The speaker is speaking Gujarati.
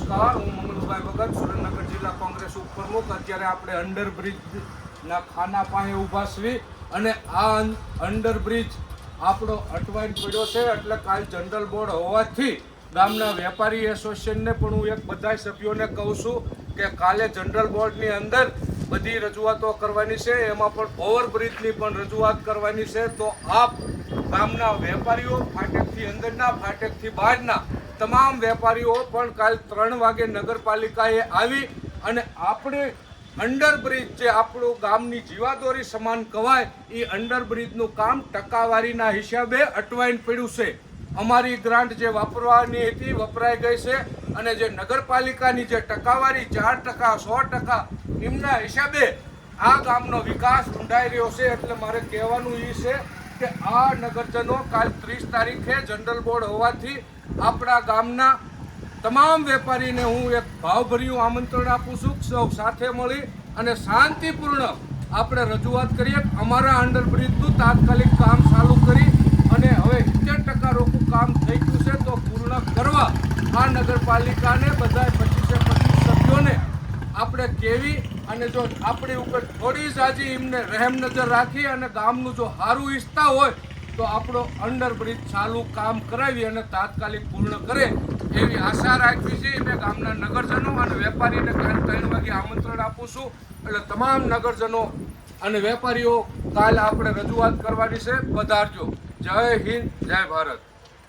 નમસ્કાર, હું મંગલુભાઈ ભગત, સુરેન્દ્રનગર જિલ્લા કોંગ્રેસ ઉપપ્રમુખ. અત્યારે આપણે અંડરબ્રિજના ખાના પાસે ઊભા છીએ અને આ અંડરબ્રિજ આપણો અટવાઈને પડ્યો છે. એટલે કાલ જનરલ બોર્ડ હોવાથી ગામના વેપારી એસોસિએશનને પણ હું એક બધા સભ્યોને કહું છું કે કાલે જનરલ બોર્ડની અંદર બધી રજૂઆતો કરવાની છે, એમાં પણ ઓવરબ્રિજની પણ રજૂઆત કરવાની છે. તો આપ ગામના વેપારીઓ, ફાટકથી અંદરના, ફાટકથી બહારના તમામ વેપારીઓ પણ કાલ 3 વાગે નગરપાલિકાએ આવી અને આપણે અંડરબ્રિજ જે આપણું ગામની જીવાદોરી સમાન કહેવાય એ અંડરબ્રિજનું કામ ટકાવારીના હિસાબે અટવાઈને પડ્યું છે. અમારી ગ્રાન્ટ જે વાપરવાની હતી વપરાઈ ગઈ છે અને જે નગરપાલિકાની જે ટકાવારી 4%, 100% એમના હિસાબે આ ગામનો વિકાસ ઊંડાઈ રહ્યો છે. એટલે મારે કહેવાનું એ છે કે આ નગરજનો કાલ 30 તારીખે જનરલ બોર્ડ હોવાથી આપણા ગામના તમામ વેપારીને હું એક ભાવભર્યું આમંત્રણ આપું છું. સૌ સાથે મળી અને શાંતિપૂર્ણ આપણે રજૂઆત કરીએ. અમારા અંડરબ્રિજનું તાત્કાલિક કામ ચાલુ કરી અને હવે 70% રોકું કામ થઈ ગયું છે તો પૂર્ણ કરવા આ નગરપાલિકાને બધા 25 સભ્યોને આપણે કહેવી અને જો આપણી ઉપર થોડી જાજી એમને રહેમ નજર રાખી અને ગામનું જો સારું ઈચ્છતા હોય તો આપણો અંડરબ્રિજ ચાલુ કામ કરાવી અને તાત્કાલિક પૂર્ણ કરે એવી આશા રાખવી છે. મેં ગામના નગરજનો અને વેપારીને કાલ 3 વાગે આમંત્રણ આપું છું. એટલે તમામ નગરજનો અને વેપારીઓ કાલ આપણે રજૂઆત કરવાની છે. પધારજો. જય હિન્દ, જય ભારત.